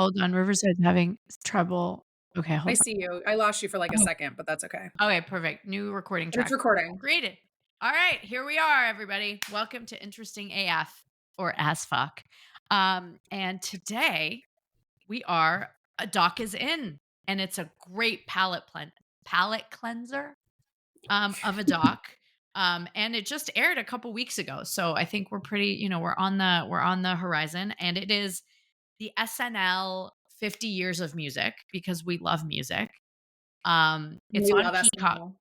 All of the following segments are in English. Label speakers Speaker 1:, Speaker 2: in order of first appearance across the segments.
Speaker 1: Hold on, Riverside's having trouble. Okay,
Speaker 2: I
Speaker 1: hold
Speaker 2: see you. I lost you for like a
Speaker 1: on.
Speaker 2: second, but that's okay.
Speaker 1: Oh, okay, perfect. New recording
Speaker 2: But it's
Speaker 1: track
Speaker 2: recording.
Speaker 1: created. All right, here we are, everybody. Welcome to Interesting AF or As Fuck. And today we are a doc is in, and it's a great palette cleanser of a doc. And it just aired a couple weeks ago. So I think we're pretty, we're on the horizon. And it is the SNL 50 years of music because we love music. It's
Speaker 2: We
Speaker 1: on
Speaker 2: love
Speaker 1: Peacock
Speaker 2: SNL.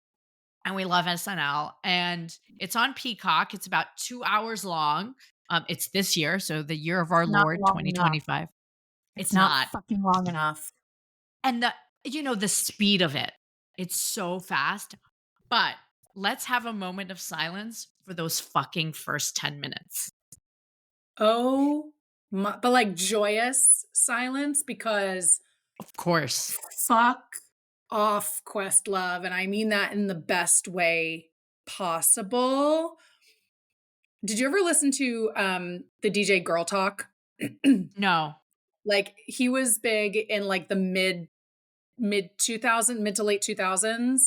Speaker 1: and we love SNL and it's on Peacock. It's about 2 hours long. It's this year, so the year of our
Speaker 2: Not
Speaker 1: Lord
Speaker 2: long enough.
Speaker 1: 2025.
Speaker 2: It's
Speaker 1: It's
Speaker 2: not
Speaker 1: not.
Speaker 2: fucking long enough.
Speaker 1: And the speed of it. It's so fast. But let's have a moment of silence for those fucking first 10 minutes.
Speaker 2: Oh my, but like joyous silence because
Speaker 1: Of course.
Speaker 2: fuck off Questlove. And I mean that in the best way possible. Did you ever listen to the DJ Girl Talk?
Speaker 1: No.
Speaker 2: Like he was big in like the mid 2000 mid to late 2000s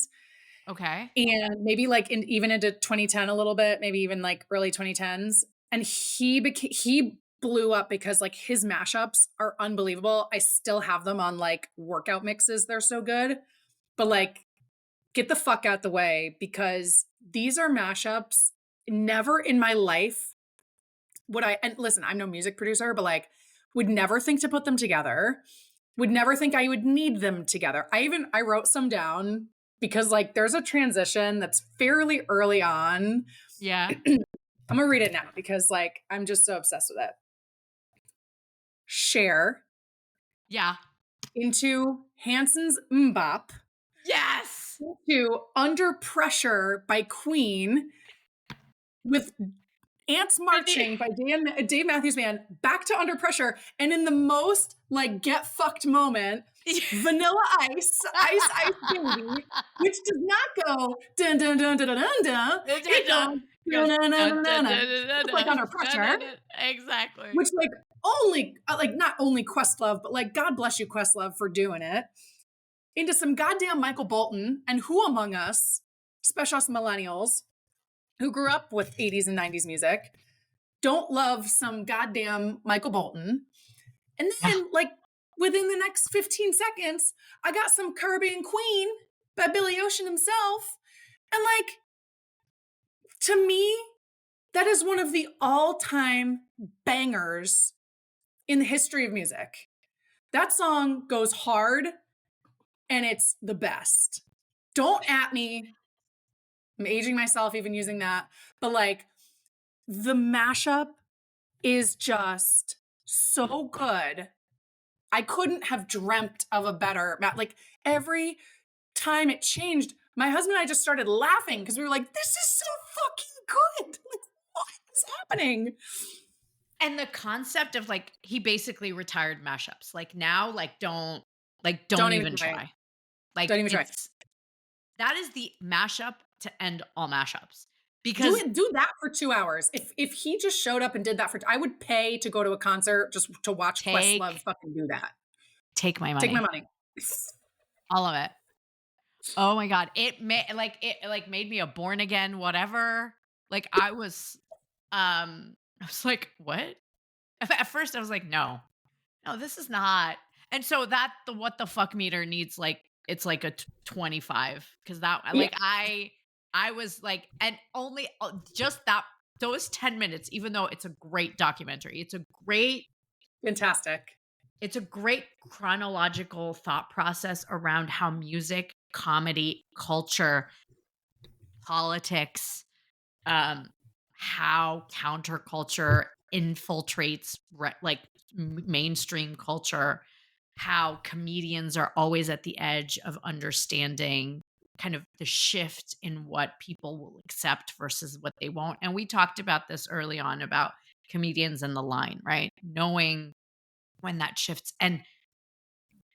Speaker 1: Okay.
Speaker 2: and maybe like even into 2010 a little bit, maybe even like early 2010s. And he blew up because like his mashups are unbelievable. I still have them on like workout mixes. They're so good. But like get the fuck out the way because these are mashups. Never in my life would I, and listen, I'm no music producer, but like would never think to put them together. Would never think I would need them together. I wrote some down because like there's a transition that's fairly early on.
Speaker 1: Yeah.
Speaker 2: I'm gonna read it now because like I'm just so obsessed with it. Cher
Speaker 1: Yeah.
Speaker 2: into Hanson's Mbop
Speaker 1: Yes.
Speaker 2: to Under Pressure by Queen with Ants Marching by Dave Matthews Band back to Under Pressure and in the most like get fucked moment Vanilla Ice, Ice Ice Baby, which does not go dun dun dun dun dun dun dun. It goes
Speaker 1: Goes,
Speaker 2: dun dun
Speaker 1: dun,
Speaker 2: dun
Speaker 1: dun,
Speaker 2: dun dun.
Speaker 1: dun, dun, dun,
Speaker 2: Just like
Speaker 1: dun,
Speaker 2: Under
Speaker 1: dun,
Speaker 2: Pressure,
Speaker 1: dun, dun. Exactly.
Speaker 2: which like not only Questlove, but like God bless you Questlove for doing it. Into some goddamn Michael Bolton and who among us, especially us millennials, who grew up with 80s and 90s music, don't love some goddamn Michael Bolton. And
Speaker 1: Yeah.
Speaker 2: then, like, within the next 15 seconds, I got some Caribbean Queen by Billy Ocean himself. And, like, to me, that is one of the all time bangers in the history of music. That song goes hard and it's the best. Don't at me. I'm aging myself even using that. But, like, the mashup is just so good. I couldn't have dreamt of a better like every time it changed, my husband and I just started laughing because we were like, this is so fucking good. Like, what is happening?
Speaker 1: And the concept of like he basically retired mashups. Like now, don't
Speaker 2: Don't even
Speaker 1: even
Speaker 2: try.
Speaker 1: try. Like
Speaker 2: Don't even try.
Speaker 1: that is the mashup to end all mashups.
Speaker 2: Do
Speaker 1: Because
Speaker 2: it, do that for 2 hours. If he just showed up and did that I would pay to go to a concert just to watch Questlove
Speaker 1: take
Speaker 2: fucking do that.
Speaker 1: take my
Speaker 2: Take my
Speaker 1: money.
Speaker 2: money.
Speaker 1: All of it. Oh my God. It made me a born again, whatever. Like I was like, what? At first I was like, no, this is not. And so that the what the fuck meter needs like it's like a 25 because that
Speaker 2: Yeah,
Speaker 1: like I was like and only just that those 10 minutes even though it's a great documentary
Speaker 2: fantastic.
Speaker 1: it's a great chronological thought process around how music, comedy, culture, politics, how counterculture infiltrates mainstream culture, how comedians are always at the edge of understanding kind of the shift in what people will accept versus what they won't. And we talked about this early on about comedians and the line, right? Knowing when that shifts. And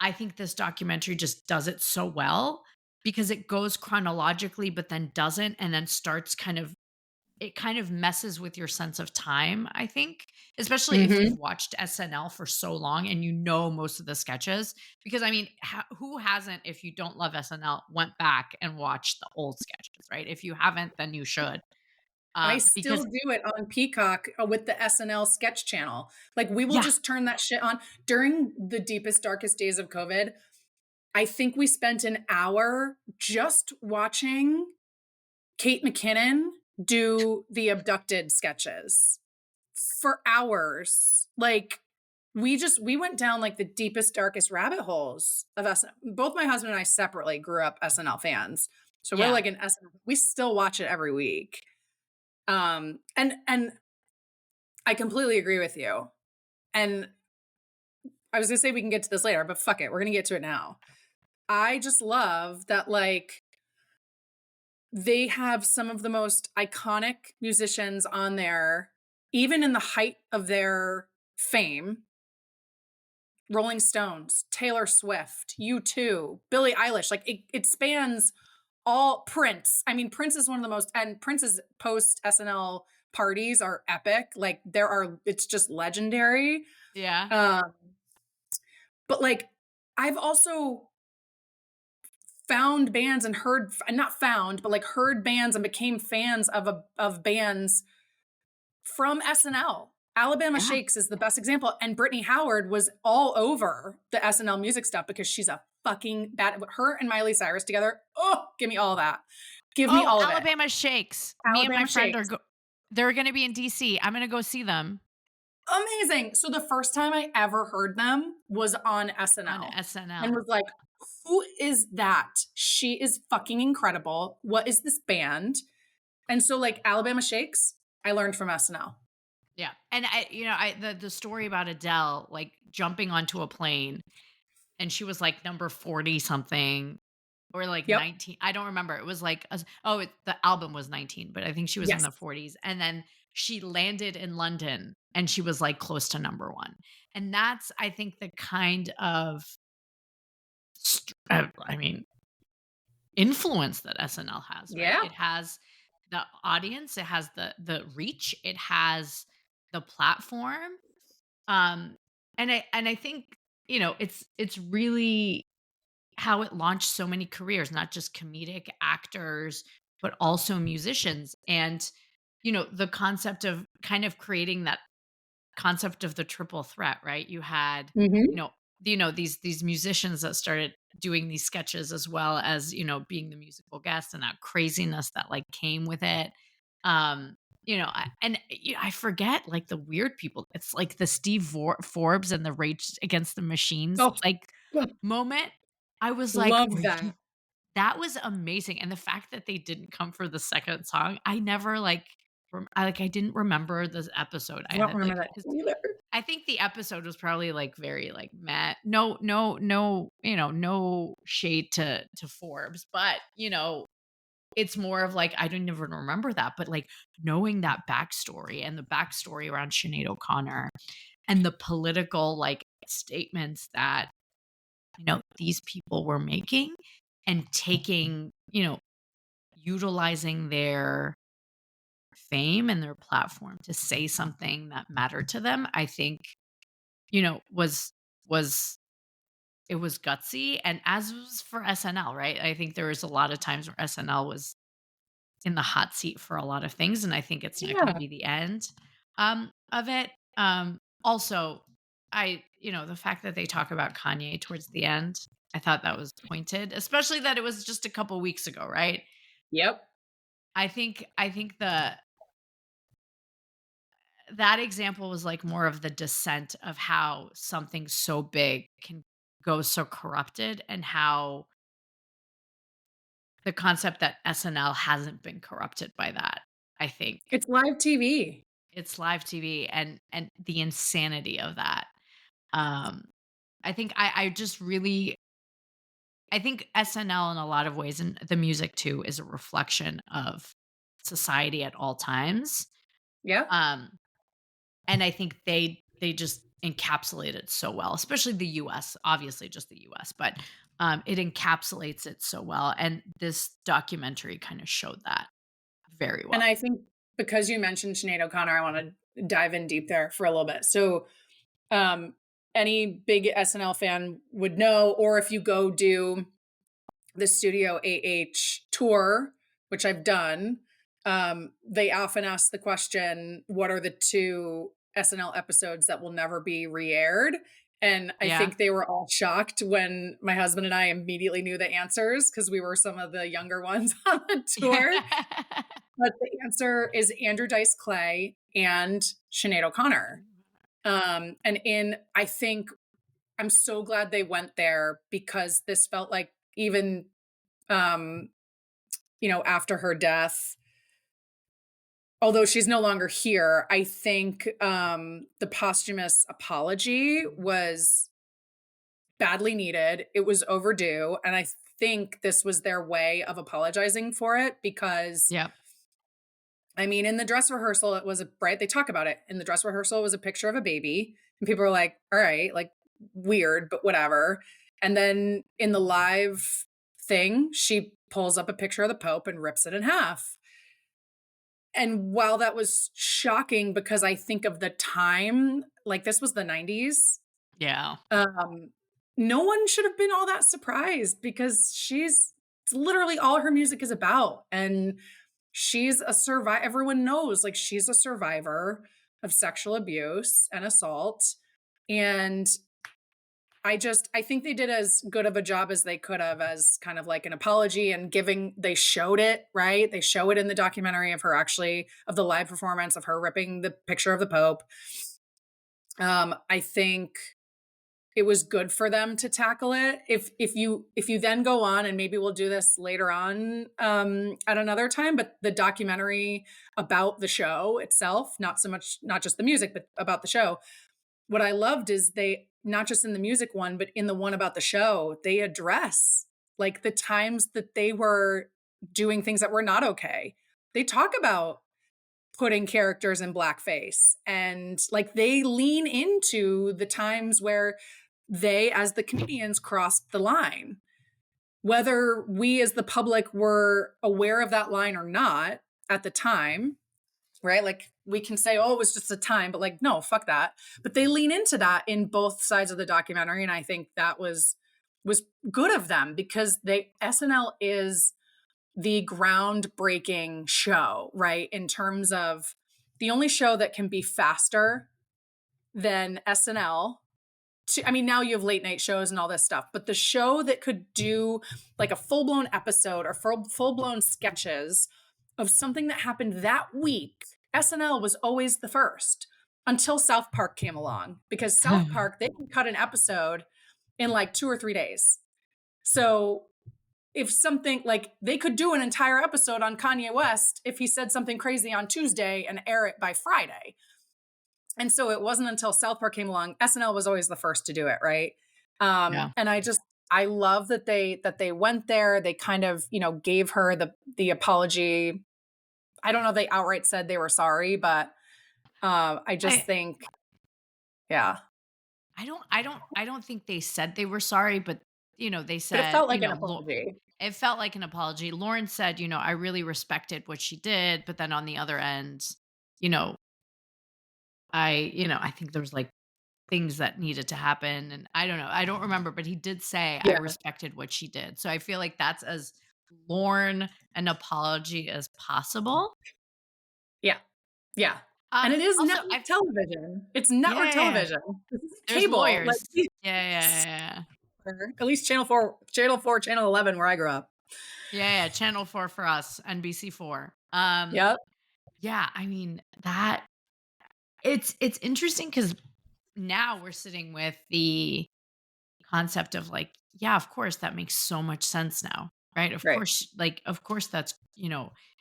Speaker 1: I think this documentary just does it so well because it goes chronologically, but then doesn't, and then starts kind of it kind of messes with your sense of time, I think, especially if you've
Speaker 2: Mhm.
Speaker 1: watched SNL for so long and you know most of the sketches. Because I mean, who hasn't, if you don't love SNL, went back and watched the old sketches, right? If you haven't, then you should.
Speaker 2: I still
Speaker 1: Because
Speaker 2: do it on Peacock, with the SNL sketch channel. Like, we will
Speaker 1: yeah,
Speaker 2: just turn that shit on. During the deepest, darkest days of COVID, I think we spent an hour just watching Kate McKinnon do the abducted sketches for hours. Like, we went down, like, the deepest, darkest rabbit holes of SNL. Both my husband and I separately grew up SNL fans, so we're,
Speaker 1: yeah,
Speaker 2: like, an SNL, we still watch it every week. And I completely agree with you, and I was gonna say we can get to this later, but fuck it, we're gonna get to it now. I just love that, like, they have some of the most iconic musicians on there, even in the height of their fame. Rolling Stones, Taylor Swift, U2, Billie Eilish, like, it spans all. Prince. I mean, Prince is one of the most, and Prince's post SNL parties are epic, like, it's just legendary.
Speaker 1: yeah,
Speaker 2: Um, but, like, I've also found bands and heard, not found, but, like, heard bands and became fans of bands from SNL. Alabama
Speaker 1: yeah.
Speaker 2: Shakes is the best example, and Brittany Howard was all over the SNL music stuff because she's a fucking bad, her and Miley Cyrus together, oh, give me all that. Give me
Speaker 1: Oh,
Speaker 2: all of it.
Speaker 1: Alabama Shakes. Me and my
Speaker 2: Alabama
Speaker 1: friend
Speaker 2: Shakes.
Speaker 1: they're gonna be in DC. I'm gonna go see them
Speaker 2: Amazing. So the first time I ever heard them was on
Speaker 1: on
Speaker 2: SNL and
Speaker 1: SNL.
Speaker 2: was like, "Who is that? She is fucking incredible. What is this band?" And so, like, Alabama Shakes, I learned from SNL.
Speaker 1: Yeah. And the story about Adele, like, jumping onto a plane, and she was, like, number 40 something or, like,
Speaker 2: Yep.
Speaker 1: 19. I don't remember. It was, like, the album was 19, but I think she was in
Speaker 2: Yes.
Speaker 1: the 40s, and then she landed in London, and she was, like, close to number 1. And that's, I think, the kind of I mean, influence that SNL has, right?
Speaker 2: Yeah.
Speaker 1: It has the audience, it has the reach, it has the platform. Um, and I think, it's really how it launched so many careers, not just comedic actors, but also musicians. And, the concept of kind of creating that concept of the triple threat, right? You had, you
Speaker 2: Mhm.
Speaker 1: know, these musicians that started doing these sketches as well as, being the musical guest and that craziness that like came with it. I forget like the weird people. It's like the Forbes and the Rage Against the Machines
Speaker 2: Oh,
Speaker 1: like moment. I was like,
Speaker 2: love that.
Speaker 1: that was amazing. And the fact that they didn't come for the second song, I never like I didn't remember this episode. I
Speaker 2: I don't
Speaker 1: had
Speaker 2: remember
Speaker 1: like
Speaker 2: that either.
Speaker 1: I think the episode was probably, like, very, like, meh. No, no shade to Forbes, but, it's more of, like, I didn't even remember that, but, like, knowing that backstory and the backstory around Sinead O'Connor and the political, like, statements that, these people were making and taking, utilizing their fame and their platform to say something that mattered to them, I think, was it was gutsy, and as was for SNL, right? I think there was a lot of times where SNL was in the hot seat for a lot of things, and I think it's not gonna
Speaker 2: Yeah.
Speaker 1: be the end, of it. Also, the fact that they talk about Kanye towards the end, I thought that was pointed, especially that it was just a couple weeks ago, right?
Speaker 2: Yep.
Speaker 1: I think that example was like more of the descent of how something so big can go so corrupted and how the concept that SNL hasn't been corrupted by that. I think
Speaker 2: It's live TV.
Speaker 1: it's live TV and the insanity of that. Um, I just really I think SNL in a lot of ways and the music too is a reflection of society at all times.
Speaker 2: Yep.
Speaker 1: Um, and I think they just encapsulate it so well, especially the US, obviously just the US, but it encapsulates it so well. And this documentary kind of showed that very
Speaker 2: And
Speaker 1: well.
Speaker 2: I think because you mentioned Sinead O'Connor, I want to dive in deep there for a little bit. So, um, any big SNL fan would know, or if you go do the Studio AH tour, which I've done, they often ask the question, what are the two SNL episodes that will never be re-aired? And I
Speaker 1: Yeah.
Speaker 2: think they were all shocked when my husband and I immediately knew the answers because we were some of the younger ones on the tour.
Speaker 1: Yeah.
Speaker 2: But the answer is Andrew Dice Clay and Sinead O'Connor. And in I think I'm so glad they went there because this felt like even um, after her death, although she's no longer here, I think the posthumous apology was badly needed. It was overdue. And I think this was their way of apologizing for it because
Speaker 1: Yep.
Speaker 2: I mean, in the dress rehearsal, it was right. They talk about it in the dress rehearsal. It was a picture of a baby, and people were like, "All right, like weird, but whatever." And then in the live thing, she pulls up a picture of the Pope and rips it in half. And while that was shocking, because I think of the time, like this was the '90s,
Speaker 1: Yeah.
Speaker 2: um, no one should have been all that surprised because it's literally all her music is about, and she's a survivor. Everyone knows, like, she's a survivor of sexual abuse and assault. And I think they did as good of a job as they could have as kind of like an apology and they showed it, right? They show it in the documentary of her actually, of the live performance of her ripping the picture of the Pope. I think it was good for them to tackle it. If you then go on, and maybe we'll do this later on at another time, but the documentary about the show itself, not just the music, but about the show. What I loved is they, not just in the music one, but in the one about the show, they address like the times that they were doing things that were not okay. They talk about putting characters in blackface, and like they lean into the times where they, as the comedians, crossed the line. Whether we as the public were aware of that line or not at the time, right? Like we can say, oh, it was just a time, but like, no, fuck that. But they lean into that in both sides of the documentary. And I think that was good of them because SNL is the groundbreaking show, right? In terms of the only show that can be faster than SNL. I mean, now you have late night shows and all this stuff, but the show that could do like a full blown episode or full blown sketches of something that happened that week, SNL was always the first until South Park came along because South Park, they can cut an episode in like 2 or 3 days. So if something like they could do an entire episode on Kanye West if he said something crazy on Tuesday and air it by Friday. And so it wasn't until South Park came along, SNL was always the first to do it, right?
Speaker 1: Yeah.
Speaker 2: And I love that they went there. They kind of, gave her the apology. I don't know if they outright said they were sorry, but I just
Speaker 1: I
Speaker 2: think, yeah.
Speaker 1: I don't think they said they were sorry, but they
Speaker 2: But it
Speaker 1: said,
Speaker 2: felt like an apology.
Speaker 1: it felt like an apology. Lauren said, I really respected what she did, but then on the other end, you know, I think there was like things that needed to happen, and I don't know. I don't remember, but he did say I
Speaker 2: Yeah.
Speaker 1: respected what she did. So I feel like that's as Lauren an apology as possible.
Speaker 2: Yeah. Yeah. And it is
Speaker 1: Also
Speaker 2: network
Speaker 1: I
Speaker 2: television. It's
Speaker 1: yeah,
Speaker 2: network
Speaker 1: yeah, yeah.
Speaker 2: television. This is
Speaker 1: There's
Speaker 2: cable. Like
Speaker 1: lawyers. Yeah, yeah, yeah.
Speaker 2: at least Channel 4, Channel 11 where I grew up.
Speaker 1: Yeah, yeah, Channel 4 for us, NBC4.
Speaker 2: Yep.
Speaker 1: Yeah, I mean, that it's interesting because now we're sitting with the concept of like, yeah, of course, that makes so much sense now, right?
Speaker 2: Right.
Speaker 1: Of course that's,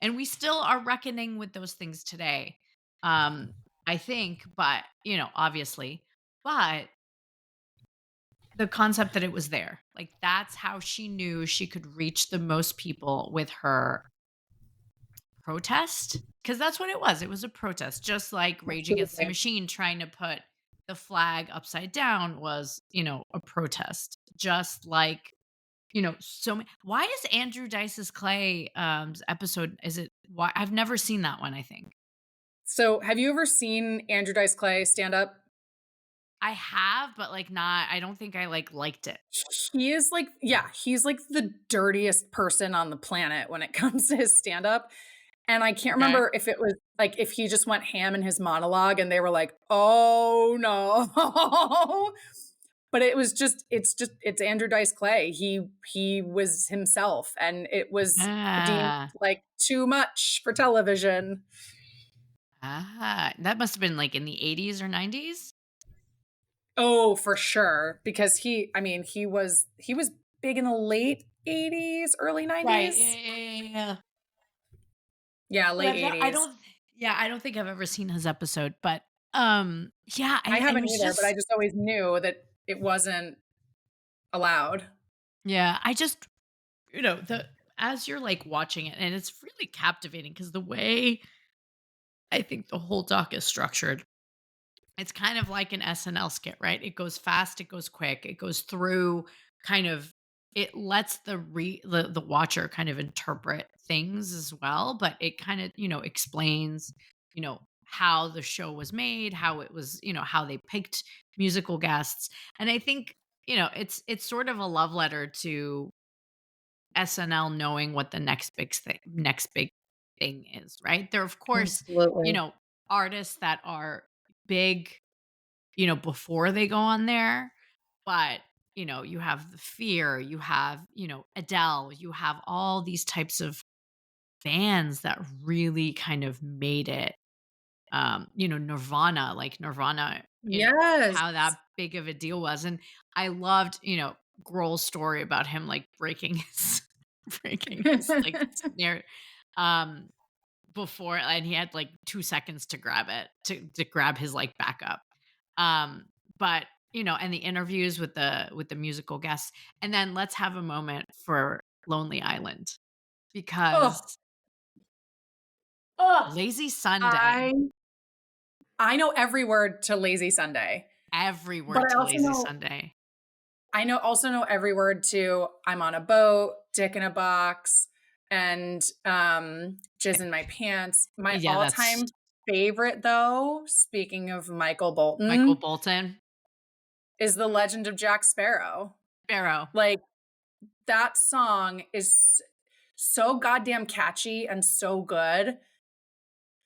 Speaker 1: and we still are reckoning with those things today. Um, I think, but, obviously, but the concept that it was there, like that's how she knew she could reach the most people with her protest, because that's what it was. It was a protest, just like Rage Against the
Speaker 2: Absolutely.
Speaker 1: Machine trying to put the flag upside down was, a protest. Just like, so many. Why is Andrew Dice's Clay episode? Is it why I've never seen that one? I think.
Speaker 2: So, have you ever seen Andrew Dice Clay stand up?
Speaker 1: I have, but, like, not I don't think I, like, liked it.
Speaker 2: He is like, yeah, he's like the dirtiest person on the planet when it comes to his stand up. And I can't
Speaker 1: Okay.
Speaker 2: remember if it was like if he just went ham in his monologue and they were like, "Oh no." But it's Andrew Dice Clay. He was himself and it was deemed
Speaker 1: Ah.
Speaker 2: like too much for television.
Speaker 1: That must have been, like, in the '80s or '90s?
Speaker 2: Oh, for sure, because I mean, he was big in the late '80s, early
Speaker 1: Right, yeah,
Speaker 2: '90s.
Speaker 1: yeah, yeah, yeah.
Speaker 2: Yeah,
Speaker 1: But
Speaker 2: late
Speaker 1: I've not I
Speaker 2: '80s.
Speaker 1: don't yeah, I don't think I've ever seen his episode, but, yeah,
Speaker 2: I
Speaker 1: and it
Speaker 2: haven't
Speaker 1: was
Speaker 2: either, but I
Speaker 1: just
Speaker 2: just always knew that it wasn't allowed.
Speaker 1: yeah, I just the as you're, like, watching it, and it's really captivating because the way I think the whole doc is structured, it's kind of like an SNL skit, right? It goes fast, it goes quick, it goes through kind of it lets the watcher kind of interpret things as well, but it kind of, explains, how the show was made, how it was, how they picked musical guests. And I think, it's sort of a love letter to SNL knowing what the next big thing is, right? There are, of course, you
Speaker 2: Absolutely.
Speaker 1: know, artists that are big, before they go on there, but, you have The Fear, you have, Adele, you have all these types of bands that really kind of made it. Nirvana, like Nirvana,
Speaker 2: Yes.
Speaker 1: how that big of a deal was. And I loved, Grohl's story about him like breaking his breaking his like snare um before, and he had like 2 seconds to grab it to grab his like backup. But and the interviews with the musical guests. And then let's have a moment for Lonely Island
Speaker 2: Oh,
Speaker 1: because
Speaker 2: oh,
Speaker 1: Lazy Sunday,
Speaker 2: I I know every word to Lazy Sunday,
Speaker 1: every
Speaker 2: but
Speaker 1: word to Lazy Sunday.
Speaker 2: I know also know every word to I'm on a boat, dick in a box, and jizz in my pants. My
Speaker 1: Yeah, that's
Speaker 2: all-time favorite though, speaking of Michael
Speaker 1: Michael
Speaker 2: Bolton,
Speaker 1: Bolton.
Speaker 2: is The Legend of Jack Sparrow.
Speaker 1: Sparrow.
Speaker 2: Like that song is so goddamn catchy and so good,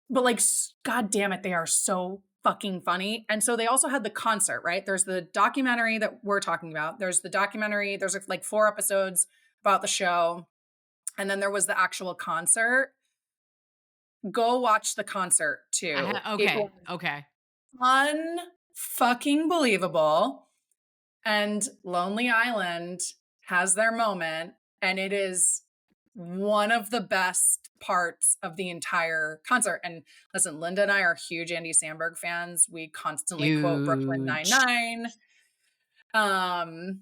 Speaker 2: but like god damn it, they are so fucking funny. And so they also had the concert, right? There's the documentary that we're talking about. There's the documentary, there's like 4 episodes about the show, and then there was the actual concert. Go watch the concert too. It
Speaker 1: Okay,
Speaker 2: was
Speaker 1: okay.
Speaker 2: fucking believable. And Lonely Island has their moment, and it is one of the best parts of the entire concert. And listen, Linda and I are huge Andy Samberg fans. We constantly quote Brooklyn
Speaker 1: Huge.
Speaker 2: Nine-Nine. Um,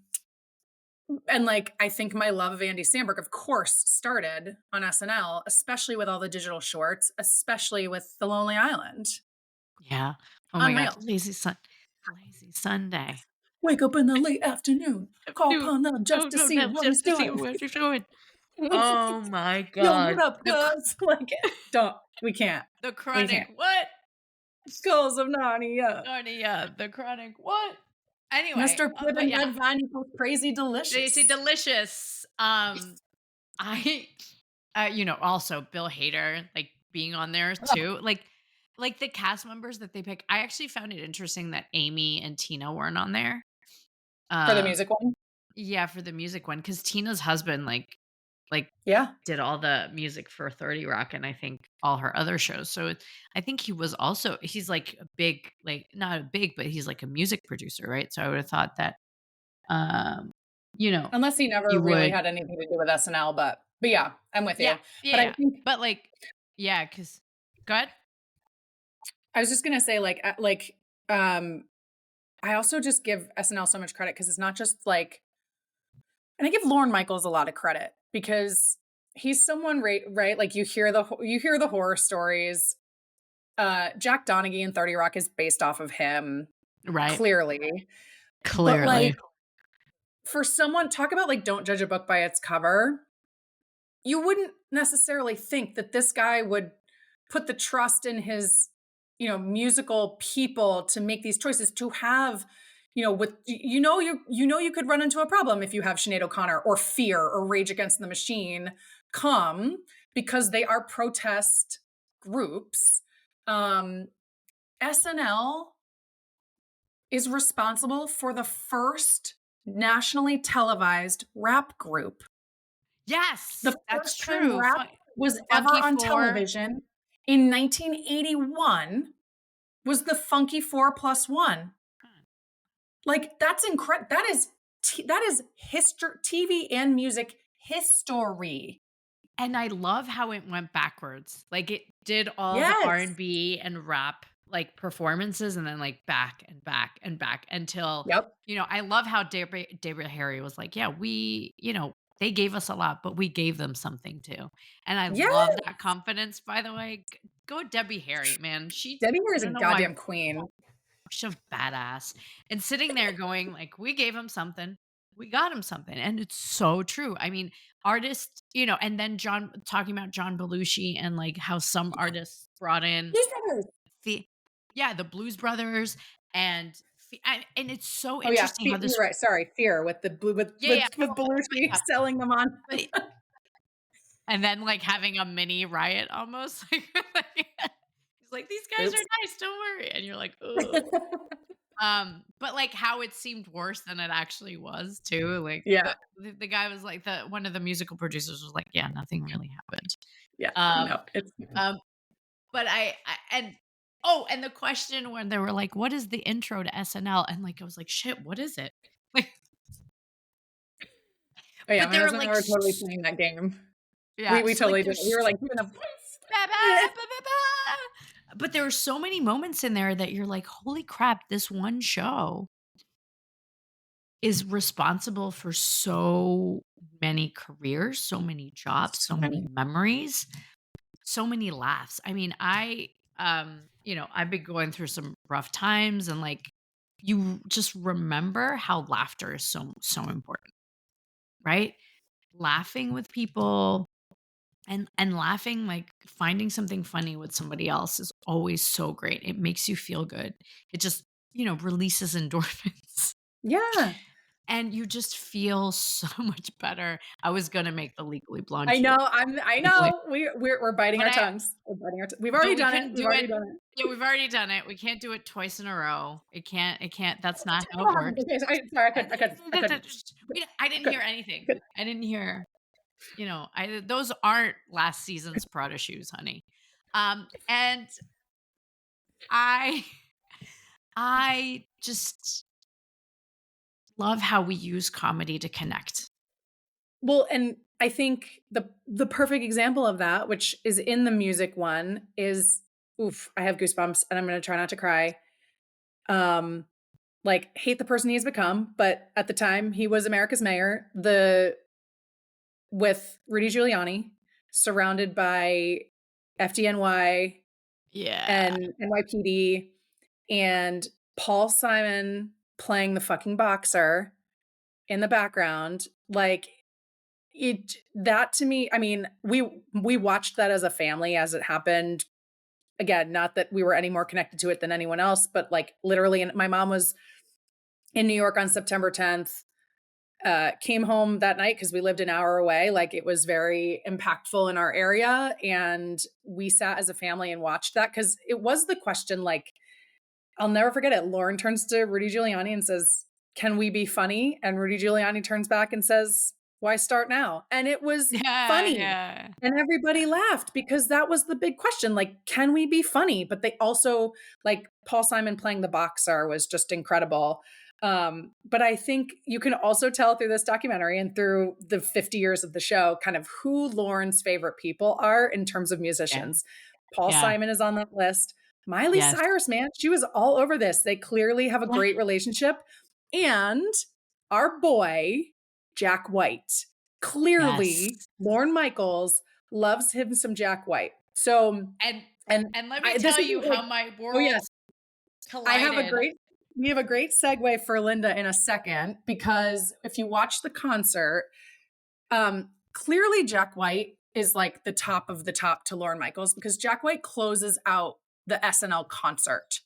Speaker 2: and like, I think my love of Andy Samberg, of course, started on SNL, especially with all the digital shorts, especially with The Lonely Island.
Speaker 1: Yeah. Oh my god,
Speaker 2: Unreal.
Speaker 1: Lazy Sunday.
Speaker 2: Wake up in the late afternoon, call
Speaker 1: Dude,
Speaker 2: upon them just
Speaker 1: no,
Speaker 2: to
Speaker 1: no,
Speaker 2: see
Speaker 1: no,
Speaker 2: what he's
Speaker 1: just to see
Speaker 2: doing.
Speaker 1: what you're doing. Oh my
Speaker 2: Yo, what
Speaker 1: god.
Speaker 2: up, cuz? Like, don't, we can't.
Speaker 1: The
Speaker 2: We
Speaker 1: chronic
Speaker 2: can't.
Speaker 1: what?
Speaker 2: Skulls of Narnia.
Speaker 1: Narnia, the chronic what? Anyway,
Speaker 2: Mr. Pibb
Speaker 1: but
Speaker 2: and
Speaker 1: yeah,
Speaker 2: Red Vine equals crazy
Speaker 1: they say
Speaker 2: delicious.
Speaker 1: delicious. I also Bill Hader, like, being on there
Speaker 2: Ugh,
Speaker 1: too. Like, the cast members that they pick, I actually found it interesting that Amy and Tina weren't on there.
Speaker 2: for the
Speaker 1: Um,
Speaker 2: music one?
Speaker 1: yeah, for the music one, because Tina's husband, like,
Speaker 2: Yeah.
Speaker 1: did all the music for 30 Rock and I think all her other shows. So, I think he's, like, a big, like not a big, but he's, like, a music producer, right? So, I would have thought that, um, you know,
Speaker 2: Unless he never
Speaker 1: he
Speaker 2: really
Speaker 1: would
Speaker 2: had anything to do with SNL, but yeah, I'm with
Speaker 1: yeah,
Speaker 2: you.
Speaker 1: yeah,
Speaker 2: But I
Speaker 1: yeah.
Speaker 2: think
Speaker 1: But, like yeah, because go ahead.
Speaker 2: I was just gonna say, um, I also just give SNL so much credit because it's not just like, and I give Lorne Michaels a lot of credit because he's someone, right? Like you hear the horror stories. Jack Donaghy in 30 Rock is based off of him,
Speaker 1: Right.
Speaker 2: clearly. But like
Speaker 1: Clearly.
Speaker 2: for someone, talk about like don't judge a book by its cover. You wouldn't necessarily think that this guy would put the trust in his musical people to make these choices, to have, with, you could run into a problem if you have Sinead O'Connor or Fear or Rage Against the Machine come, because they are protest groups. SNL is responsible for the first nationally televised rap group.
Speaker 1: Yes,
Speaker 2: The
Speaker 1: that's
Speaker 2: first time
Speaker 1: true.
Speaker 2: rap was ever
Speaker 1: Funky
Speaker 2: on
Speaker 1: 4.
Speaker 2: television in 1981 was the Funky 4+1. Like, that's incredible. That is history, TV and music history.
Speaker 1: And I love how it went backwards. Like, it did all the
Speaker 2: Yes.
Speaker 1: R&B and rap, like, performances and then, like, back and back and back until,
Speaker 2: Yep.
Speaker 1: I love how Deborah Harry was like, "Yeah, they gave us a lot, but we gave them something too." And I
Speaker 2: Yes.
Speaker 1: love that confidence, by the way. Go Debbie Harry, man.
Speaker 2: Debbie Moore
Speaker 1: I
Speaker 2: is a
Speaker 1: don't know why,
Speaker 2: goddamn queen.
Speaker 1: she's a badass. And sitting there going like, "We gave him something. We got him something." And it's so true. I mean, artists, and then John talking about John Belushi and like how some artists brought in
Speaker 2: Blues Brothers.
Speaker 1: the the Blues Brothers and and it's so
Speaker 2: Oh yeah,
Speaker 1: interesting how this
Speaker 2: you're right. Sorry, Fear with the blue with
Speaker 1: yeah,
Speaker 2: with
Speaker 1: yeah,
Speaker 2: with
Speaker 1: oh, but
Speaker 2: Belushi
Speaker 1: yeah,
Speaker 2: selling them on.
Speaker 1: but and then like having a mini riot almost he's like, "These guys
Speaker 2: Oops.
Speaker 1: are nice, don't worry." And you're like, "Oh." But, like, how it seemed worse than it actually was too, like,
Speaker 2: Yeah.
Speaker 1: the guy was like one of the musical producers was like, "Yeah, nothing really happened."
Speaker 2: Yeah.
Speaker 1: Um,
Speaker 2: No, it's
Speaker 1: um, but and the question when they were like, "What is the intro to SNL?" And, like, I was like, "Shit, what is it?" Like,
Speaker 2: oh yeah,
Speaker 1: but
Speaker 2: my
Speaker 1: they were
Speaker 2: husband and
Speaker 1: like
Speaker 2: I were totally playing that game. We
Speaker 1: so, like,
Speaker 2: totally did it. We
Speaker 1: there's
Speaker 2: were like doing a
Speaker 1: ba ba ba ba ba but there were so many moments in there that you're like, "Holy crap, this one show is responsible for so many careers, so many jobs,
Speaker 2: so
Speaker 1: so many
Speaker 2: many.
Speaker 1: memories, so many laughs." I mean, I've been going through some rough times and like you just remember how laughter is so important, right? Laughing with people and laughing like finding something funny with somebody else is always so great. It makes you feel good. It just, releases endorphins.
Speaker 2: Yeah.
Speaker 1: And you just feel so much better. I was gonna make the Legally Blonde
Speaker 2: I
Speaker 1: joke.
Speaker 2: know. I
Speaker 1: Legally
Speaker 2: know. We're biting
Speaker 1: but
Speaker 2: our
Speaker 1: I
Speaker 2: tongues. We're biting our we've
Speaker 1: but
Speaker 2: already
Speaker 1: we
Speaker 2: done it.
Speaker 1: couldn't
Speaker 2: We've
Speaker 1: do it.
Speaker 2: already done it.
Speaker 1: Yeah, we've already done it. We can't do it twice in a row. It can't that's not how it
Speaker 2: Oh,
Speaker 1: works.
Speaker 2: okay, sorry, I could.
Speaker 1: I didn't
Speaker 2: Good,
Speaker 1: hear anything.
Speaker 2: good.
Speaker 1: I didn't hear, I those aren't last season's Prada shoes, honey. And I I just love how we use comedy to connect.
Speaker 2: Well, and I think the perfect example of that, which is in the music one, is oof, I have goosebumps and I'm gonna try not to cry. Um, like hate the person he has become, but at the time he was America's mayor, with Rudy Giuliani, surrounded by FDNY
Speaker 1: Yeah.
Speaker 2: and NYPD and Paul Simon playing the fucking boxer in the background. Like it that to me, I mean, we watched that as a family as it happened. Again, not that we were any more connected to it than anyone else, but like literally, and my mom was in New York on September 10th, came home that night because we lived an hour away. Like it was very impactful in our area. And we sat as a family and watched that because it was the question, like, I'll never forget it. Lauren turns to Rudy Giuliani and says, "Can we be funny?" And Rudy Giuliani turns back and says, "Why start now?" And it was
Speaker 1: Yeah,
Speaker 2: funny.
Speaker 1: yeah.
Speaker 2: And everybody laughed because that was the big question. Like, can we be funny? But they also, like, Paul Simon playing the boxer was just incredible. But I think you can also tell through this documentary and through the 50 years of the show kind of who Lauren's favorite people are in terms of
Speaker 1: Yeah,
Speaker 2: musicians. Paul
Speaker 1: yeah,
Speaker 2: Simon is on that list. Miley
Speaker 1: yes.
Speaker 2: Cyrus, man, she was all over this. They clearly have a
Speaker 1: Yeah,
Speaker 2: great relationship. And our boy, Jack White, clearly,
Speaker 1: yes.
Speaker 2: Lorne Michaels loves him some Jack White. So,
Speaker 1: And
Speaker 2: and
Speaker 1: and let me
Speaker 2: this
Speaker 1: tell
Speaker 2: is
Speaker 1: you
Speaker 2: like,
Speaker 1: how my
Speaker 2: oh yes,
Speaker 1: worlds
Speaker 2: I have a
Speaker 1: collided.
Speaker 2: great, we have a great segue for Linda in a second, because if you watch the concert, clearly Jack White is like the top of the top to Lorne Michaels, because Jack White closes out the SNL concert.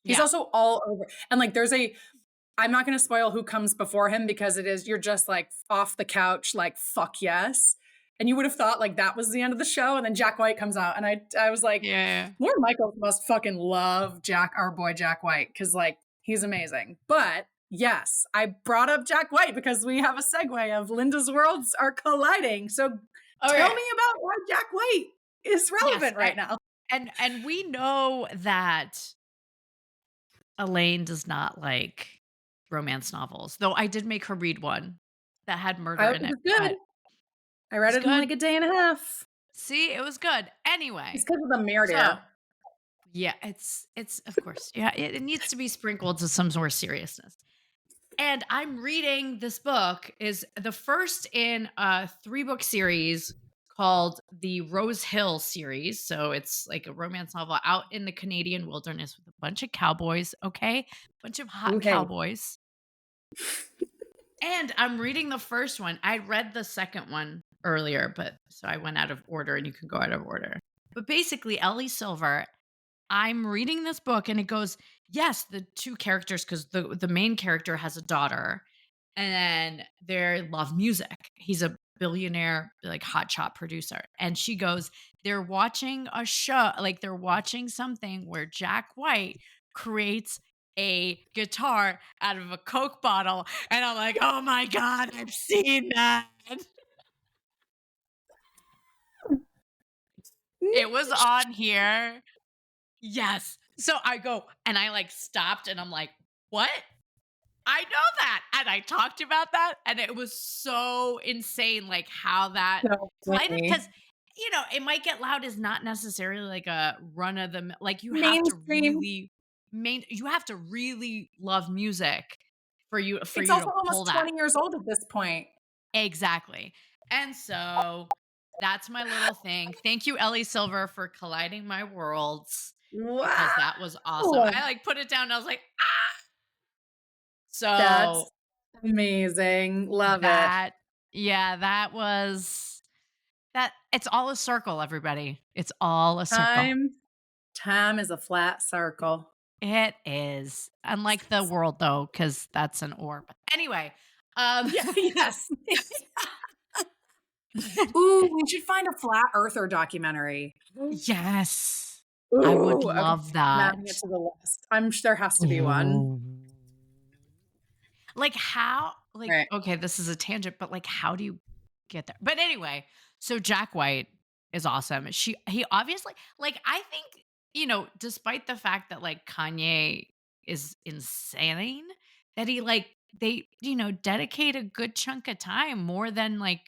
Speaker 2: He's
Speaker 1: Yeah.
Speaker 2: also all over, and, like, I'm not gonna spoil who comes before him because you're just, like, off the couch, like, "Fuck yes," and you would have thought, like, that was the end of the show, and then Jack White comes out, and I was like,
Speaker 1: Yeah.
Speaker 2: Lord Michaels must fucking love our boy Jack White, because like, he's amazing. But, yes, I brought up Jack White because we have a segue of Linda's worlds are colliding, so tell
Speaker 1: Okay.
Speaker 2: me about why Jack White is
Speaker 1: Yes.
Speaker 2: relevant right now.
Speaker 1: And we know that Elaine does not like romance novels, though I did make her read one that had murder
Speaker 2: It
Speaker 1: in it,
Speaker 2: was good.
Speaker 1: but
Speaker 2: I
Speaker 1: it
Speaker 2: read
Speaker 1: was
Speaker 2: it in,
Speaker 1: good.
Speaker 2: like, a day and a half.
Speaker 1: See, it was good.
Speaker 2: It's
Speaker 1: Anyway,
Speaker 2: because of the
Speaker 1: so
Speaker 2: murder.
Speaker 1: yeah, it's of course, yeah, it needs to be sprinkled to some sort of seriousness. And I'm reading this book is the first in a 3-book series called the Rose Hill series. So it's like a romance novel out in the Canadian wilderness with a bunch of cowboys, okay? Bunch of
Speaker 2: Ooh,
Speaker 1: hot
Speaker 2: hey.
Speaker 1: cowboys. And I'm reading the first one. I read the second one earlier, but so I went out of order and you can go out of order. But basically, Ellie Silver, I'm reading this book and it goes, yes, the two characters, because the main character has a daughter and they love music. He's a billionaire, like hotshot producer. And she goes, they're watching a show, like they're watching something where Jack White creates a guitar out of a Coke bottle. And I'm like, oh my God, I've seen that. It was on here. Yes. So I go and I like stopped and I'm like, what? I know that. And I talked about that. And it was so insane, like how that
Speaker 2: So
Speaker 1: collided.
Speaker 2: funny.
Speaker 1: Cause, it might get loud is not necessarily like a run of the, like
Speaker 2: Mainstream.
Speaker 1: you have to really love music for
Speaker 2: It's
Speaker 1: you
Speaker 2: also
Speaker 1: to pull
Speaker 2: almost
Speaker 1: that.
Speaker 2: 20 years old at this point.
Speaker 1: Exactly. And so that's my little thing. Thank you, Ellie Silver, for colliding my worlds because that was awesome.
Speaker 2: Wow!
Speaker 1: I like put it down and I was like,
Speaker 2: That's
Speaker 1: so
Speaker 2: amazing. Love it.
Speaker 1: that, yeah, that was that. It's all a circle, everybody. It's all a circle.
Speaker 2: Time time is a flat circle.
Speaker 1: It is. Unlike the world, though, because that's an orb. Anyway,
Speaker 2: Yeah, yes. Ooh, we should find a flat earther documentary.
Speaker 1: yes, I would
Speaker 2: Ooh, okay,
Speaker 1: love
Speaker 2: I'm
Speaker 1: that.
Speaker 2: adding it to the list. There has to be one.
Speaker 1: Ooh. Like how
Speaker 2: Right.
Speaker 1: okay, this is a tangent, but like how do you get there? But anyway, so Jack White is awesome. He obviously like I think, despite the fact that like Kanye is insane, that he like they, dedicate a good chunk of time more than like,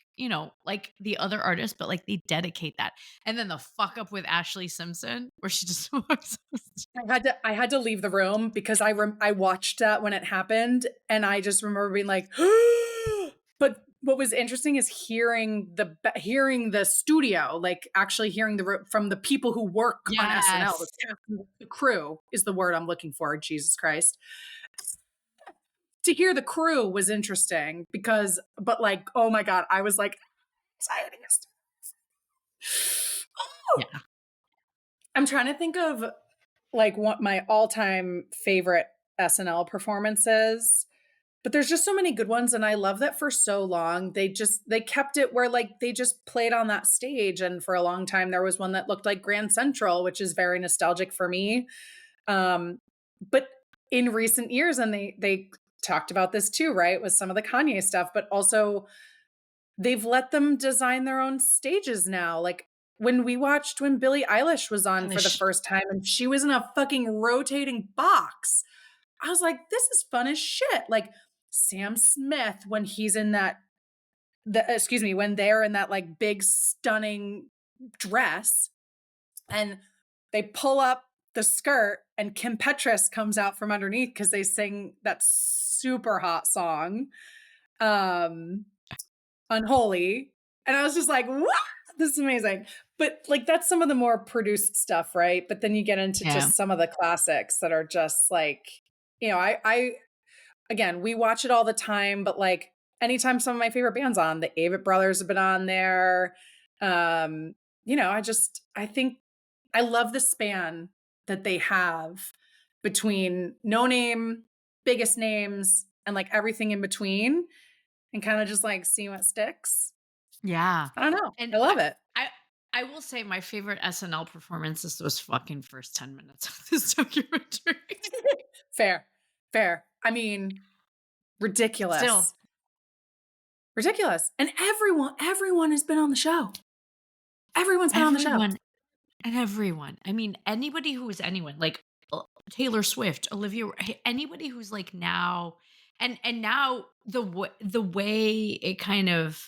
Speaker 1: like the other artists, but like they dedicate that. And then the fuck up with Ashley Simpson where she just walks.
Speaker 2: I had to leave the room because I watched that when it happened, and I just remember being like, but what was interesting is hearing the studio, like actually hearing from the people who work on SNL,
Speaker 1: Yes.
Speaker 2: the crew is the word I'm looking for. Jesus Christ. To hear the crew was interesting but like, oh my God, I was like, anxiety.
Speaker 1: Yeah.
Speaker 2: I'm trying to think of like what my all-time favorite SNL performances. But there's just so many good ones, and I love that for so long they kept it where like they just played on that stage, and for a long time there was one that looked like Grand Central, which is very nostalgic for me. But in recent years, and they talked about this too, right, with some of the Kanye stuff, but also they've let them design their own stages now. Like when Billie Eilish was on for the
Speaker 1: Eilish.
Speaker 2: first time and she was in a fucking rotating box, I was like, this is fun as shit. Like Sam Smith, when he's in when they're in that like big stunning dress and they pull up the skirt and Kim Petras comes out from underneath because they sing that super hot song. Unholy. And I was just like, what? This is amazing. But like that's some of the more produced stuff, right? But then you get into
Speaker 1: Yeah.
Speaker 2: just some of the classics that are just like, I again, we watch it all the time, but like anytime some of my favorite bands on, the Avett Brothers have been on there. I think I love the span that they have between no name, biggest names, and like everything in between, and kind of just like see what sticks.
Speaker 1: Yeah.
Speaker 2: I don't know.
Speaker 1: And
Speaker 2: I love it.
Speaker 1: I I will say my favorite SNL performance is those fucking first 10 minutes of this documentary.
Speaker 2: Fair, fair. I mean,
Speaker 1: Still,
Speaker 2: ridiculous. Ridiculous. And everyone has been on the show. Everyone's been on the show.
Speaker 1: everyone and everyone. I mean, anybody who is anyone, like Taylor Swift, anybody who's like now and now the way it kind of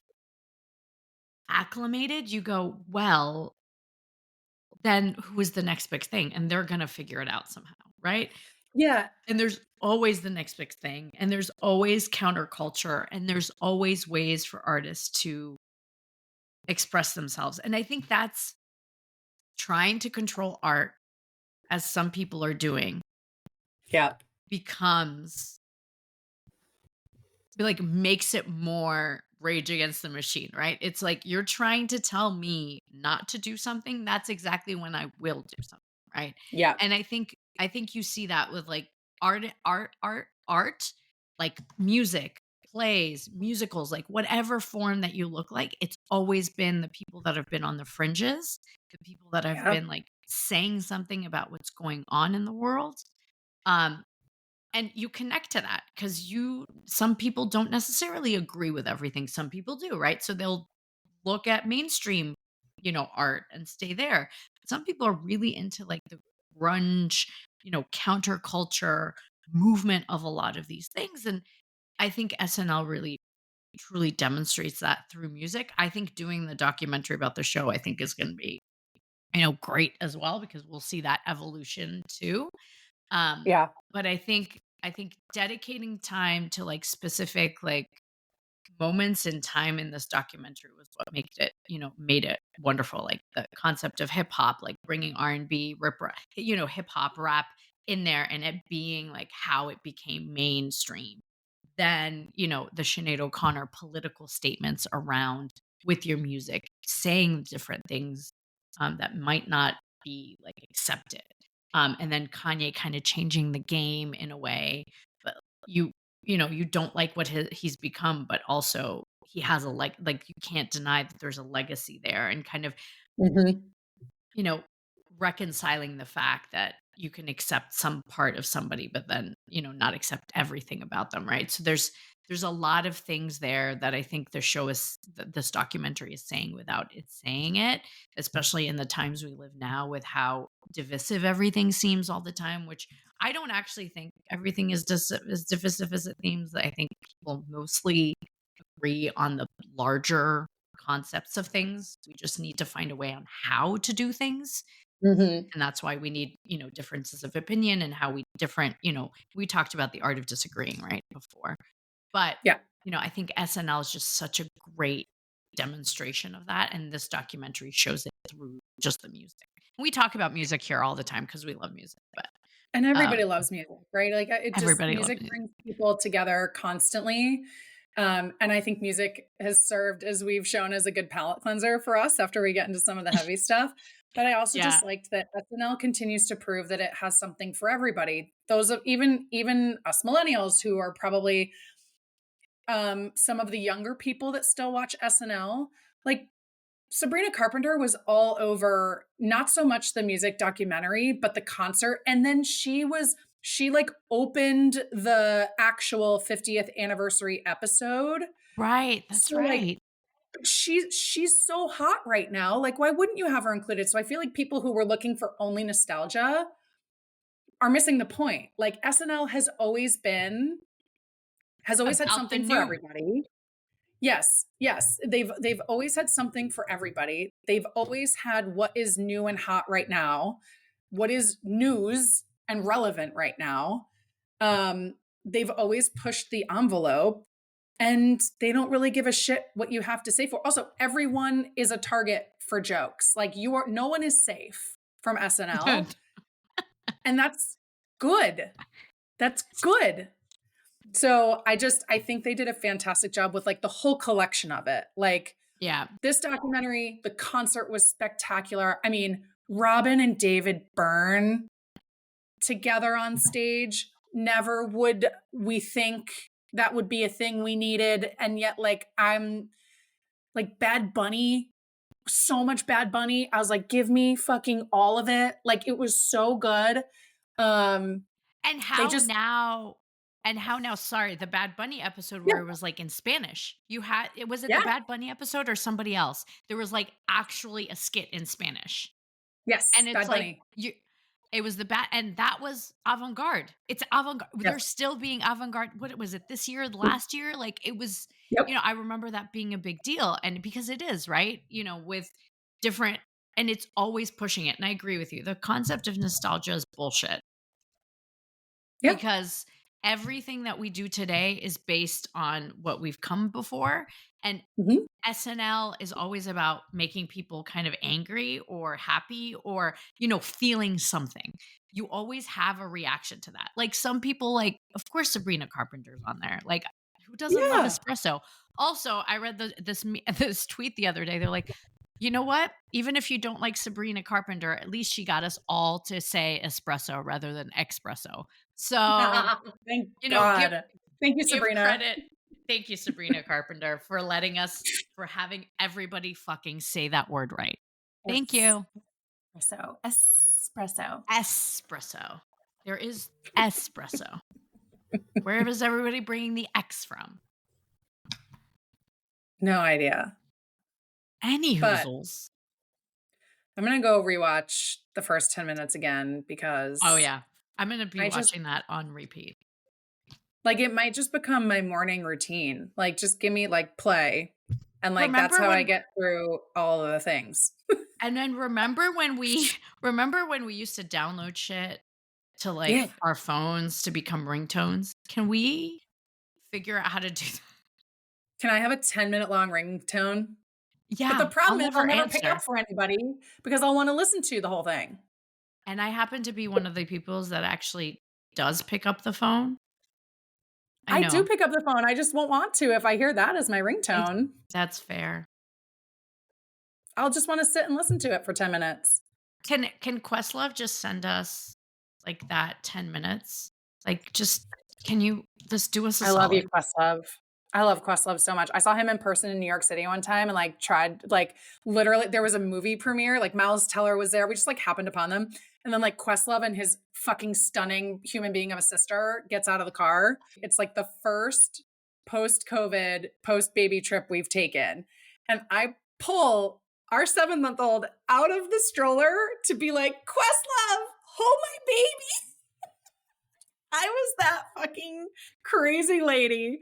Speaker 1: acclimated, you go, well, then who is the next big thing? And they're gonna figure it out somehow, right?
Speaker 2: Yeah.
Speaker 1: And there's always the next big thing, and there's always counterculture, and there's always ways for artists to express themselves. And I think that's trying to control art, as some people are doing,
Speaker 2: Yeah.
Speaker 1: becomes like makes it more Rage Against the Machine, right? It's like you're trying to tell me not to do something. That's exactly when I will do something, right?
Speaker 2: Yeah.
Speaker 1: And I think you see that with like art, like music, plays, musicals, like whatever form that you look like. It's always been the people that have been on the fringes, the people that have
Speaker 2: Yeah.
Speaker 1: been like saying something about what's going on in the world. Um, and you connect to that because some people don't necessarily agree with everything. Some people do, right? So they'll look at mainstream, art and stay there. Some people are really into like the grunge, counterculture movement of a lot of these things. And I think SNL really truly demonstrates that through music. I think doing the documentary about the show, I think is going to be, great as well because we'll see that evolution too. um,
Speaker 2: Yeah.
Speaker 1: but I think dedicating time to like specific like moments in time in this documentary was what made it wonderful. Like the concept of hip hop, like bringing R&B, hip hop rap in there and it being like how it became mainstream. Then, the Sinead O'Connor political statements around with your music, saying different things that might not be like accepted. And then Kanye kind of changing the game in a way, but you you don't like what he's become, but also he has like you can't deny that there's a legacy there, and kind of
Speaker 2: Hmm.
Speaker 1: you know, reconciling the fact that you can accept some part of somebody, but then, not accept everything about them, right? So there's a lot of things there that I think this documentary is saying without it saying it, especially in the times we live now with how divisive everything seems all the time, which I don't actually think everything is as divisive as it seems. I think people mostly agree on the larger concepts of things. We just need to find a way on how to do things.
Speaker 2: Hmm.
Speaker 1: And that's why we need, differences of opinion and how we talked about the art of disagreeing, right? Before. But,
Speaker 2: Yeah.
Speaker 1: I think SNL is just such a great demonstration of that. And this documentary shows it through just the music. We talk about music here all the time because we love music, but
Speaker 2: And everybody
Speaker 1: um,
Speaker 2: loves music, right? Like it just
Speaker 1: everybody loves
Speaker 2: music
Speaker 1: music.
Speaker 2: brings people together constantly. And I think music has served, as we've shown, as a good palate cleanser for us after we get into some of the heavy stuff. But I also
Speaker 1: Yeah.
Speaker 2: just liked that SNL continues to prove that it has something for everybody. Those of even us millennials who are probably some of the younger people that still watch SNL, like Sabrina Carpenter was all over not so much the music documentary, but the concert. And then she like opened the actual 50th anniversary episode.
Speaker 1: Right. That's
Speaker 2: So like
Speaker 1: right.
Speaker 2: she's so hot right now. Like, why wouldn't you have her included? So I feel like people who were looking for only nostalgia are missing the point. Like SNL has always had
Speaker 1: About the
Speaker 2: something for
Speaker 1: new.
Speaker 2: everybody. Yes, yes. They've always had something for everybody. They've always had what is new and hot right now, what is news and relevant right now. Um, they've always pushed the envelope and they don't really give a shit what you have to say for. Also, everyone is a target for jokes. Like no one is safe from SNL,
Speaker 1: Good.
Speaker 2: and that's good. That's good. So I think they did a fantastic job with like the whole collection of it. Like
Speaker 1: Yeah.
Speaker 2: this documentary, the concert was spectacular. I mean, Robin and David Byrne. together on stage. Never would we think that would be a thing we needed. And yet, like, I'm like Bad Bunny, so much Bad Bunny. I was like, give me fucking all of it. Like, it was so good. Um,
Speaker 1: And
Speaker 2: they
Speaker 1: how
Speaker 2: just,
Speaker 1: now sorry, the Bad Bunny episode
Speaker 2: yeah,
Speaker 1: where it was, like, in Spanish. You had it was it the
Speaker 2: yeah,
Speaker 1: Bad Bunny episode or somebody else? There was, like, actually a skit in Spanish. And
Speaker 2: yes,
Speaker 1: it's
Speaker 2: Bad
Speaker 1: like,
Speaker 2: Bunny.
Speaker 1: you it was the bad, and that was avant-garde. It's avant-garde. They're
Speaker 2: Yes.
Speaker 1: still being avant-garde. What was it, this year, last year? Like, it was,
Speaker 2: Yep.
Speaker 1: I remember that being a big deal, and because it is, right? With different, and it's always pushing it, and I agree with you. The concept of nostalgia is bullshit
Speaker 2: Yep.
Speaker 1: because everything that we do today is based on what we've come before, and
Speaker 2: Mhm.
Speaker 1: SNL is always about making people kind of angry or happy or, feeling something. You always have a reaction to that. Like some people, like, of course, Sabrina Carpenter's on there. Like, who doesn't love
Speaker 2: Yeah.
Speaker 1: espresso? Also, I read this tweet the other day. They're like, you know what? Even if you don't like Sabrina Carpenter, at least she got us all to say espresso rather than espresso. So,
Speaker 2: Thank
Speaker 1: give
Speaker 2: God. Thank you,
Speaker 1: give
Speaker 2: Sabrina.
Speaker 1: credit. Thank you, Sabrina Carpenter, for letting us for having everybody fucking say that word right. Thank you.
Speaker 2: Espresso. Espresso.
Speaker 1: Espresso. There is espresso. Where is everybody bringing the X from?
Speaker 2: No idea.
Speaker 1: Any
Speaker 2: But
Speaker 1: hoozles.
Speaker 2: I'm gonna go rewatch the first 10 minutes again
Speaker 1: Oh
Speaker 2: because
Speaker 1: yeah. I'm gonna be
Speaker 2: I just
Speaker 1: watching that on repeat.
Speaker 2: like it might just become my morning routine. Like just give me like play. And like that's
Speaker 1: Remember
Speaker 2: how I
Speaker 1: when
Speaker 2: get through all of the things.
Speaker 1: and then remember when we remember when we used to download shit to like
Speaker 2: Yeah.
Speaker 1: our phones to become ringtones? Can we figure out how to do that?
Speaker 2: Can I have a 10-minute long ringtone? But the
Speaker 1: Yeah, I'll
Speaker 2: problem is I'll
Speaker 1: never
Speaker 2: never pick up
Speaker 1: answer.
Speaker 2: for anybody because I'll want to listen to the whole thing.
Speaker 1: And I happen to be one of the peoples that actually does pick up the phone. I
Speaker 2: I do
Speaker 1: know.
Speaker 2: pick up the phone. I just won't want to if I hear that as my
Speaker 1: Ex
Speaker 2: ringtone.
Speaker 1: That's fair.
Speaker 2: I'll just want to sit and listen to it for 10 minutes.
Speaker 1: Can Questlove just send us, like, that 10 minutes? Like, can you just do us a
Speaker 2: I love you,
Speaker 1: solid?
Speaker 2: Questlove. I love Questlove so much. I saw him in person in New York City one time and like tried like literally there was a movie premiere, like Miles Teller was there. We just like happened upon them. And then like Questlove and his fucking stunning human being of a sister gets out of the car. It's like the first post-COVID, post-baby trip we've taken. And I pull our 7-month-old out of the stroller to be like, Questlove, hold my baby. I was that fucking crazy lady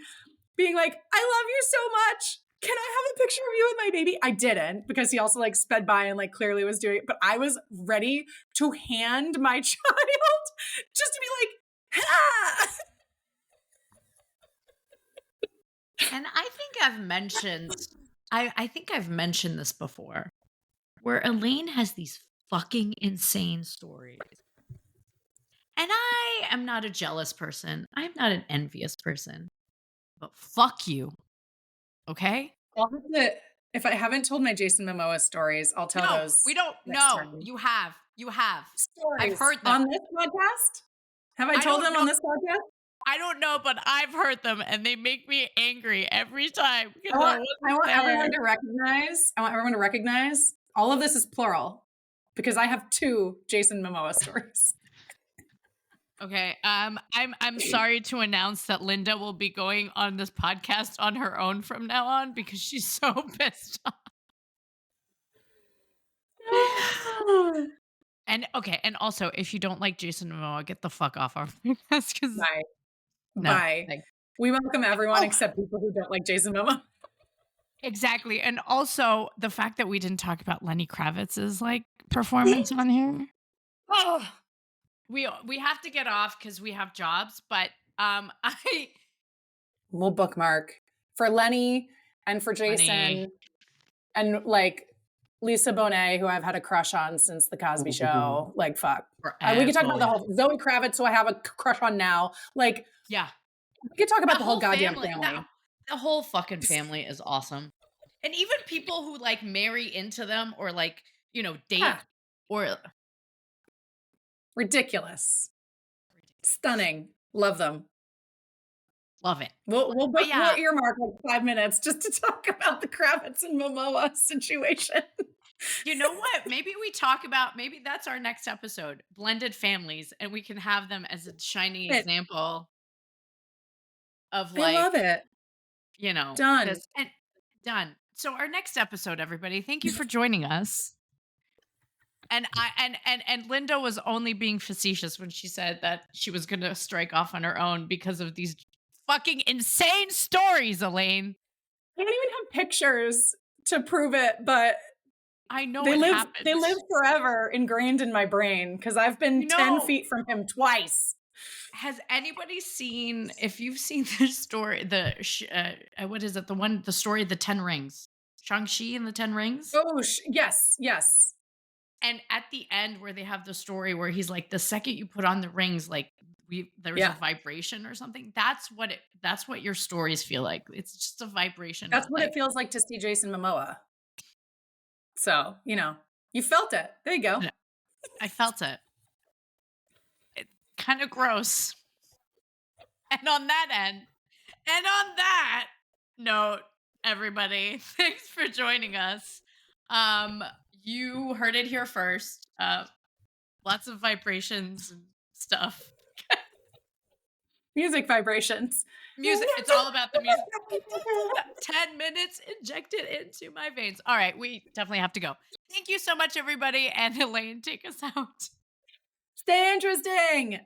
Speaker 2: being like, I love you so much. Can I have a picture of you with my baby? I didn't because he also like sped by and like clearly was doing it. But I was ready to hand my child just to be like, ah.
Speaker 1: And I think I've mentioned this before, where Elaine has these fucking insane stories. And I am not a jealous person. I'm not an envious person. But fuck you, okay?
Speaker 2: I'll have to, if I haven't told my Jason Momoa stories, I'll tell
Speaker 1: No, we
Speaker 2: those
Speaker 1: don't
Speaker 2: next
Speaker 1: know.
Speaker 2: time.
Speaker 1: You have. You have. I've
Speaker 2: Stories
Speaker 1: heard them.
Speaker 2: on this podcast? Have I
Speaker 1: I
Speaker 2: told
Speaker 1: don't
Speaker 2: them
Speaker 1: know.
Speaker 2: on this podcast?
Speaker 1: I don't know, but I've heard them and they make me angry every time
Speaker 2: I
Speaker 1: because I
Speaker 2: want, I
Speaker 1: wasn't
Speaker 2: want everyone
Speaker 1: there.
Speaker 2: to recognize. I want everyone to recognize all of this is plural because I have 2 Jason Momoa stories.
Speaker 1: Okay. I'm sorry to announce that Linda will be going on this podcast on her own from now on because she's so pissed off. And okay, and also if you don't like Jason Momoa, get the fuck off our podcast because
Speaker 2: Bye.
Speaker 1: no.
Speaker 2: Bye.
Speaker 1: Like,
Speaker 2: We welcome everyone
Speaker 1: oh,
Speaker 2: except people who don't like Jason Momoa.
Speaker 1: exactly. And also the fact that we didn't talk about Lenny Kravitz's like performance on here.
Speaker 2: Oh,
Speaker 1: We have to get off because we have jobs, but I
Speaker 2: we'll bookmark for Lenny and for
Speaker 1: Lenny
Speaker 2: Jason and like Lisa Bonet, who I've had a crush on since The Cosby Show. Like, fuck. We could talk about the
Speaker 1: forever.
Speaker 2: whole Zoe Kravitz, who I have a crush on now. Like,
Speaker 1: Yeah.
Speaker 2: we could talk about
Speaker 1: That
Speaker 2: the whole
Speaker 1: whole
Speaker 2: goddamn
Speaker 1: family,
Speaker 2: family.
Speaker 1: the whole fucking family is awesome. And even people who like marry into them or like, date
Speaker 2: Yeah,
Speaker 1: or
Speaker 2: ridiculous. Stunning. Love them.
Speaker 1: Love it.
Speaker 2: We'll
Speaker 1: Yeah,
Speaker 2: earmark like 5 minutes just to talk about the Kravitz and Momoa situation.
Speaker 1: you know what? Maybe we talk about maybe that's our next episode, blended families, and we can have them as a shining
Speaker 2: It
Speaker 1: example of
Speaker 2: I love
Speaker 1: like,
Speaker 2: it. Done.
Speaker 1: this and done. So our next episode, everybody, thank you for joining us. And I and Linda was only being facetious when she said that she was gonna strike off on her own because of these fucking insane stories, Elaine.
Speaker 2: I don't even have pictures to prove it, but
Speaker 1: I know
Speaker 2: they
Speaker 1: it
Speaker 2: live they
Speaker 1: happened.
Speaker 2: live forever ingrained in my brain because 'cause I've
Speaker 1: You
Speaker 2: been 10
Speaker 1: know,
Speaker 2: feet from him twice.
Speaker 1: has anybody seen if you've seen the story, what is it? The story of the 10 rings. Shang-Chi and the 10 rings?
Speaker 2: Oh, yes, yes.
Speaker 1: And at the end where they have the story where he's like, the second you put on the rings, like there's a
Speaker 2: Yeah.
Speaker 1: vibration or something. That's what your stories feel like. It's just a vibration
Speaker 2: That's
Speaker 1: of
Speaker 2: what it
Speaker 1: like,
Speaker 2: feels like to see Jason Momoa. So, you felt it. There you go.
Speaker 1: yeah, I felt it. It kind of gross. And on that note, everybody, thanks for joining us. Um, you heard it here first. Lots of vibrations and stuff.
Speaker 2: Music vibrations.
Speaker 1: Music. It's all about the music. 10 minutes injected into my veins. All right, we definitely have to go. Thank you so much, everybody. And Elaine, take us out.
Speaker 2: Stay interesting.